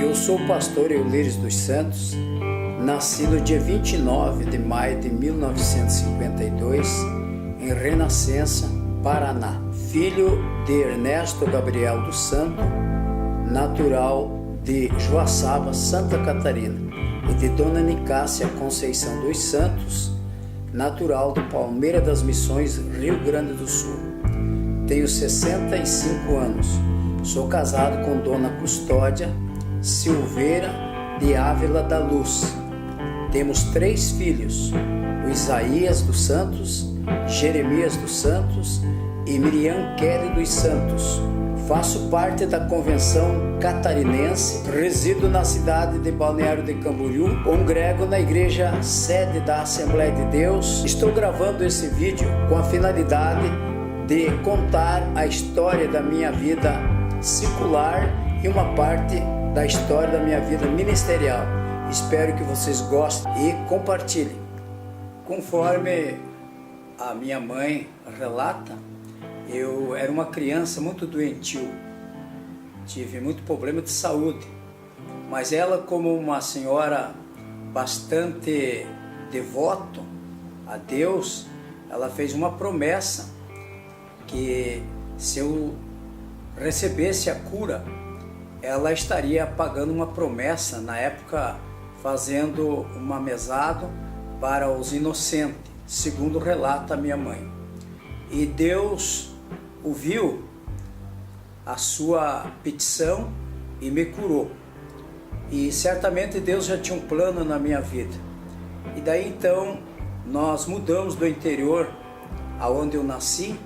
Eu sou o pastor Eulíris dos Santos, nasci no dia 29 de maio de 1952, em Renascença, Paraná. Filho de Ernesto Gabriel dos Santos, natural de Joaçaba, Santa Catarina, e de Dona Nicásia Conceição dos Santos, natural do Palmeira das Missões, Rio Grande do Sul. Tenho 65 anos. Sou casado com Dona Custódia Silveira de Ávila da Luz. Temos 3 filhos, o Isaías dos Santos, Jeremias dos Santos e Miriam Kelly dos Santos. Faço parte da Convenção Catarinense, resido na cidade de Balneário de Camboriú, congrego na igreja sede da Assembleia de Deus. Estou gravando esse vídeo com a finalidade de contar a história da minha vida secular e uma parte da história da minha vida ministerial. Espero que vocês gostem e compartilhem. Conforme a minha mãe relata, eu era uma criança muito doentio, tive muito problema de saúde, mas ela, como uma senhora bastante devota a Deus, ela fez uma promessa que se eu recebesse a cura, ela estaria pagando uma promessa, na época fazendo uma mesada para os inocentes, segundo relata a minha mãe. E Deus ouviu a sua petição e me curou. E certamente Deus já tinha um plano na minha vida. E daí então nós mudamos do interior, aonde eu nasci,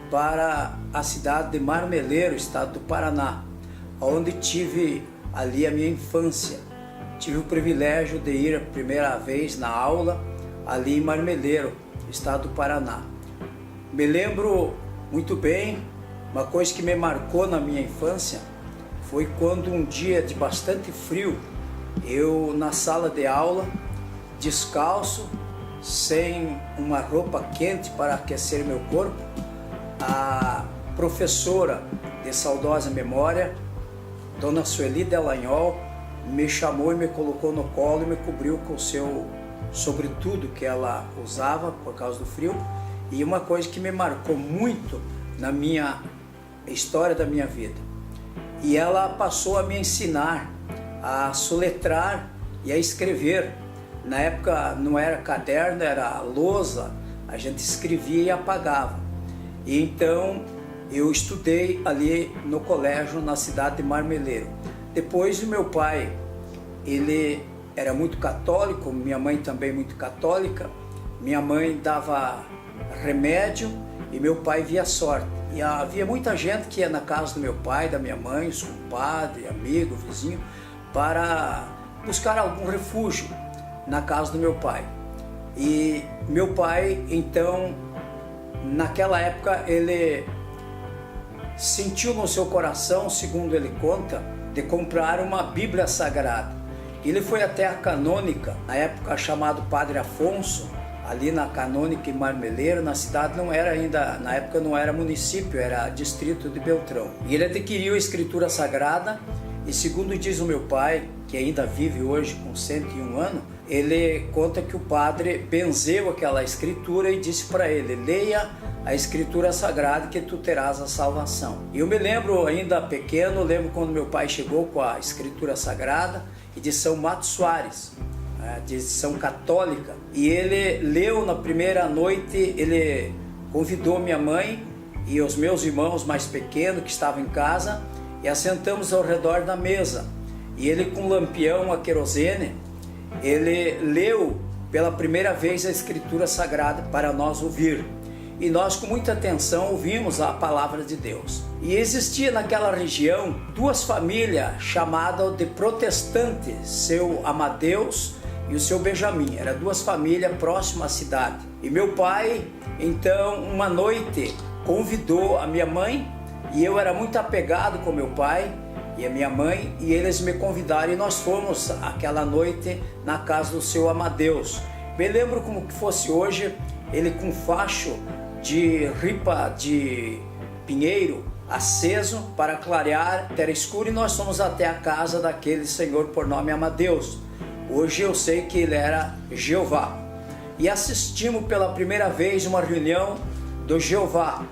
para a cidade de Marmeleiro, estado do Paraná, onde tive ali a minha infância. Tive o privilégio de ir a primeira vez na aula ali em Marmeleiro, estado do Paraná. Me lembro muito bem, uma coisa que me marcou na minha infância foi quando um dia de bastante frio, eu na sala de aula, descalço, sem uma roupa quente para aquecer meu corpo, a professora de saudosa memória, Dona Sueli Delanhol, me chamou e me colocou no colo e me cobriu com o seu sobretudo que ela usava por causa do frio. E uma coisa que me marcou muito na minha história da minha vida. E ela passou a me ensinar a soletrar e a escrever. Na época não era caderno, era lousa, a gente escrevia e apagava. E então eu estudei ali no colégio na cidade de Marmeleiro. Depois o meu pai, ele era muito católico, minha mãe também muito católica. Minha mãe dava remédio e meu pai via sorte. E havia muita gente que ia na casa do meu pai, da minha mãe, os compadres, amigo, vizinho, para buscar algum refúgio na casa do meu pai. E meu pai, então, naquela época, ele sentiu no seu coração, segundo ele conta, de comprar uma Bíblia Sagrada. Ele foi até a Canônica, na época chamado Padre Afonso, ali na Canônica em Marmeleiro, na cidade não era ainda, na época não era município, era distrito de Beltrão. E ele adquiriu a Escritura Sagrada e, segundo diz o meu pai, que ainda vive hoje com 101 anos, ele conta que o padre benzeu aquela escritura e disse para ele: leia a Escritura Sagrada que tu terás a salvação. E eu me lembro, ainda pequeno, lembro quando meu pai chegou com a Escritura Sagrada e de São Matos Soares, de edição católica, e ele leu na primeira noite. Ele convidou minha mãe e os meus irmãos mais pequenos que estavam em casa e assentamos ao redor da mesa, e ele com um lampião a querosene, ele leu pela primeira vez a Escritura Sagrada para nós ouvir, e nós com muita atenção ouvimos a palavra de Deus. E existia naquela região 2 famílias chamadas de protestantes, seu Amadeus e o seu Benjamin. Eram 2 famílias próximas à cidade. E meu pai, então, uma noite convidou a minha mãe, e eu era muito apegado com meu pai e a minha mãe, e eles me convidaram e nós fomos aquela noite na casa do seu Amadeus. Me lembro como que fosse hoje, ele com facho de ripa de pinheiro, aceso para clarear, era escuro, e nós fomos até a casa daquele senhor por nome Amadeus. Hoje eu sei que ele era Jeová. E assistimos pela primeira vez uma reunião do Jeová.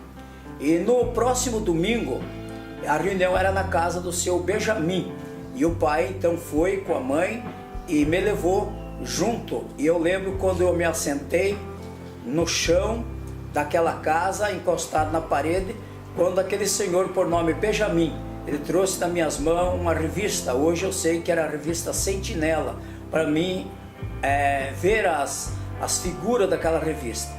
E no próximo domingo, a reunião era na casa do seu Benjamin. E o pai então foi com a mãe e me levou junto. E eu lembro quando eu me assentei no chão daquela casa, encostado na parede, quando aquele senhor por nome Benjamin, ele trouxe nas minhas mãos uma revista. Hoje eu sei que era a revista Sentinela, para mim ver as figuras daquela revista.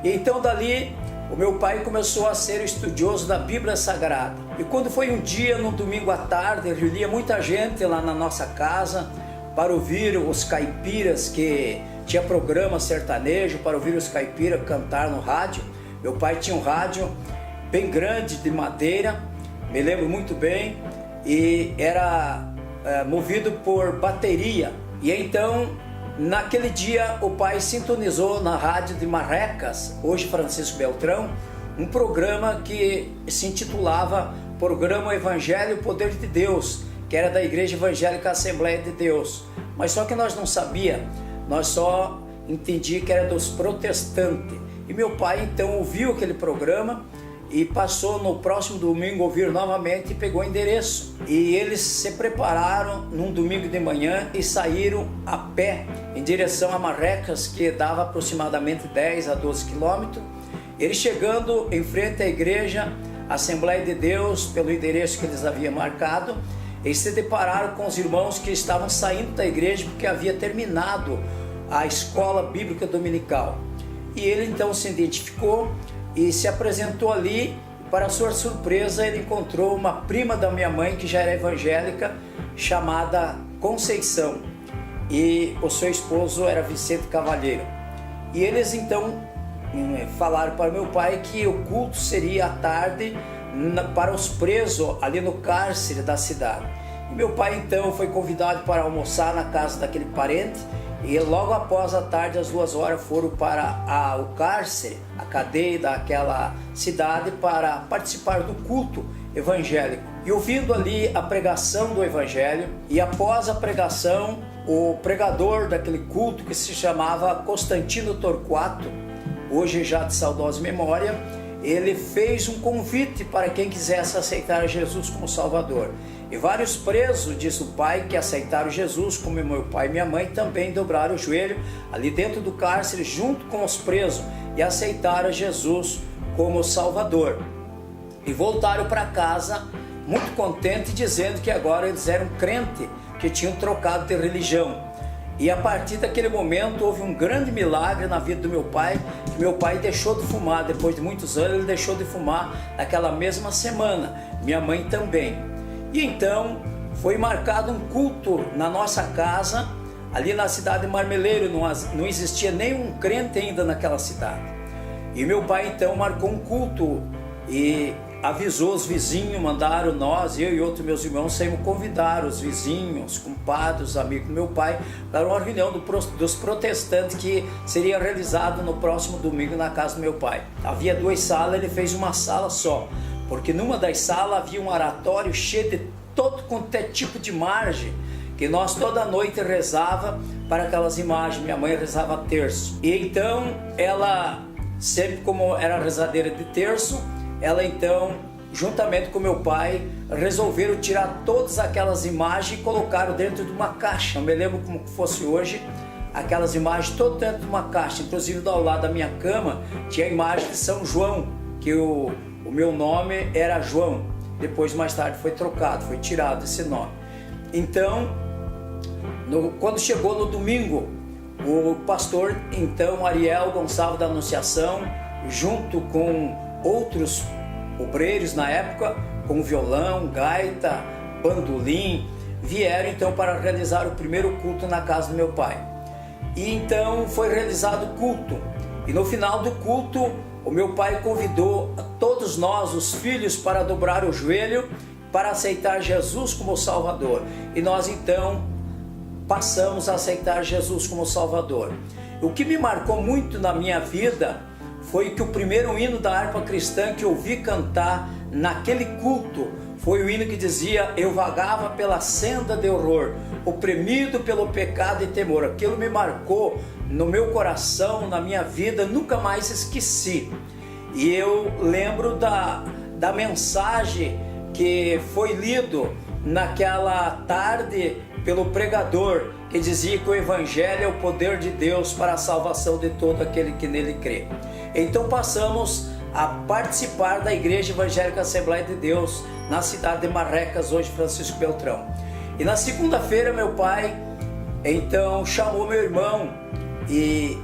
E então dali o meu pai começou a ser estudioso da Bíblia Sagrada. E quando foi um dia, no domingo à tarde, reunia muita gente lá na nossa casa para ouvir os caipiras, que tinha programa sertanejo, para ouvir os caipiras cantar no rádio. Meu pai tinha um rádio bem grande, de madeira, me lembro muito bem, e era movido por bateria. E então, naquele dia, o pai sintonizou na rádio de Marrecas, hoje Francisco Beltrão, um programa que se intitulava Programa Evangelho e Poder de Deus, que era da Igreja Evangélica Assembleia de Deus. Mas só que nós não sabia, nós só entendíamos que era dos protestantes. E meu pai então ouviu aquele programa e passou no próximo domingo a ouvir novamente e pegou o endereço. E eles se prepararam num domingo de manhã e saíram a pé em direção a Marrecas, que dava aproximadamente 10 a 12 quilômetros. Eles chegando em frente à igreja Assembleia de Deus, pelo endereço que eles haviam marcado, eles se depararam com os irmãos que estavam saindo da igreja porque havia terminado a escola bíblica dominical. E ele então se identificou e se apresentou ali. Para sua surpresa, ele encontrou uma prima da minha mãe, que já era evangélica, chamada Conceição, e o seu esposo era Vicente Cavalheiro. E eles então falaram para meu pai que o culto seria à tarde para os presos ali no cárcere da cidade. E meu pai então foi convidado para almoçar na casa daquele parente, e logo após a tarde, às 2 horas, foram para o cárcere, a cadeia daquela cidade, para participar do culto evangélico. E ouvindo ali a pregação do evangelho, e após a pregação, o pregador daquele culto, que se chamava Constantino Torquato, hoje já de saudosa memória, ele fez um convite para quem quisesse aceitar Jesus como Salvador. E vários presos, diz o pai, que aceitaram Jesus, como meu pai e minha mãe, também dobraram o joelho ali dentro do cárcere, junto com os presos, e aceitaram Jesus como Salvador. E voltaram para casa muito contentes, dizendo que agora eles eram crentes, que tinham trocado de religião. E a partir daquele momento houve um grande milagre na vida do meu pai, que meu pai deixou de fumar. Depois de muitos anos ele deixou de fumar naquela mesma semana, minha mãe também. E então foi marcado um culto na nossa casa, ali na cidade de Marmeleiro. Não existia nenhum crente ainda naquela cidade. E meu pai então marcou um culto e avisou os vizinhos, mandaram nós, eu e outros meus irmãos, saímos convidar os vizinhos, compadres, amigos do meu pai, para uma reunião dos protestantes que seria realizada no próximo domingo na casa do meu pai. Havia 2 salas, ele fez uma sala só, porque numa das salas havia um oratório cheio de todo quanto é tipo de imagem, que nós toda noite rezava para aquelas imagens. Minha mãe rezava terço. E então ela, sempre como era rezadeira de terço, ela então, juntamente com meu pai, resolveram tirar todas aquelas imagens e colocaram dentro de uma caixa. Eu me lembro como fosse hoje, aquelas imagens todas dentro de uma caixa. Inclusive, ao lado da minha cama, tinha a imagem de São João, que o meu nome era João. Depois, mais tarde, foi trocado, foi tirado esse nome. Então, quando chegou no domingo, o pastor, então, Ariel Gonçalves da Anunciação, junto com outros obreiros na época, com violão, gaita, bandolim, vieram então para realizar o primeiro culto na casa do meu pai. E então foi realizado o culto, e no final do culto o meu pai convidou a todos nós, os filhos, para dobrar o joelho, para aceitar Jesus como Salvador. E nós então passamos a aceitar Jesus como Salvador. O que me marcou muito na minha vida foi que o primeiro hino da harpa cristã que eu ouvi cantar naquele culto foi o hino que dizia: eu vagava pela senda de horror, oprimido pelo pecado e temor. Aquilo me marcou no meu coração, na minha vida, nunca mais esqueci. E eu lembro da mensagem que foi lido naquela tarde pelo pregador, que dizia que o Evangelho é o poder de Deus para a salvação de todo aquele que nele crê. Então passamos a participar da Igreja Evangélica Assembleia de Deus na cidade de Marrecas, hoje Francisco Beltrão. E na segunda-feira meu pai então chamou meu irmão e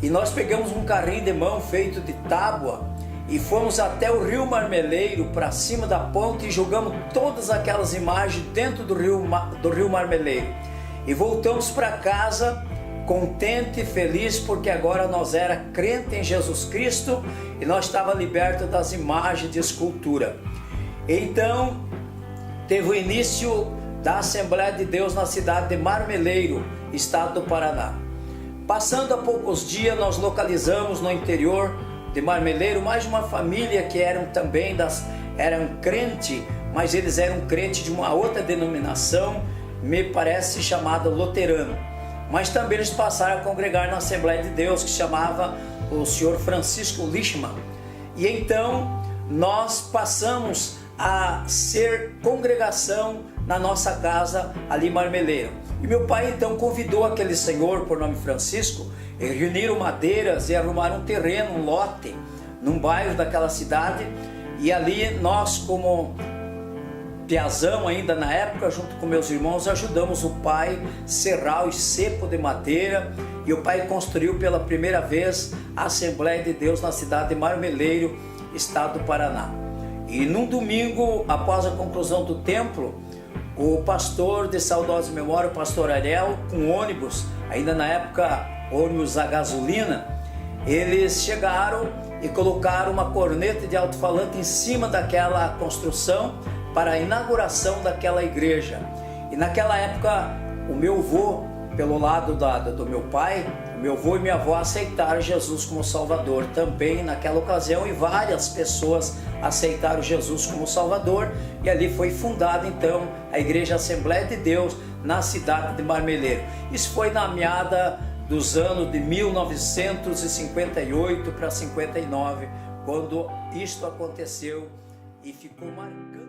nós pegamos um carrinho de mão feito de tábua e fomos até o Rio Marmeleiro, para cima da ponte, e jogamos todas aquelas imagens dentro do Rio Marmeleiro. E voltamos para casa contente e feliz, porque agora nós era crente em Jesus Cristo e nós estava liberto das imagens de escultura. Então teve o início da Assembleia de Deus na cidade de Marmeleiro, estado do Paraná. Passando a poucos dias, nós localizamos no interior de Marmeleiro mais uma família que eram crente, mas eles eram crente de uma outra denominação, me parece chamada luterano. Mas também eles passaram a congregar na Assembleia de Deus, que chamava o senhor Francisco Lichman. E então nós passamos a ser congregação na nossa casa ali em Marmeleiro. E meu pai então convidou aquele senhor por nome Francisco, e reuniram madeiras e arrumaram um terreno, um lote, num bairro daquela cidade. E ali nós, como piazão ainda na época, junto com meus irmãos, ajudamos o pai a serrar os cepos de madeira, e o pai construiu pela primeira vez a Assembleia de Deus na cidade de Marmeleiro, estado do Paraná. E num domingo, após a conclusão do templo, o pastor de saudosa memória, o pastor Ariel, com ônibus, ainda na época ônibus a gasolina, eles chegaram e colocaram uma corneta de alto-falante em cima daquela construção para a inauguração daquela igreja. E naquela época o meu avô, pelo lado do meu pai, meu avô e minha avó aceitaram Jesus como Salvador também naquela ocasião, e várias pessoas aceitaram Jesus como Salvador, e ali foi fundada então a Igreja Assembleia de Deus na cidade de Marmeleiro. Isso foi na meada dos anos de 1958 para 59, quando isto aconteceu e ficou marcado.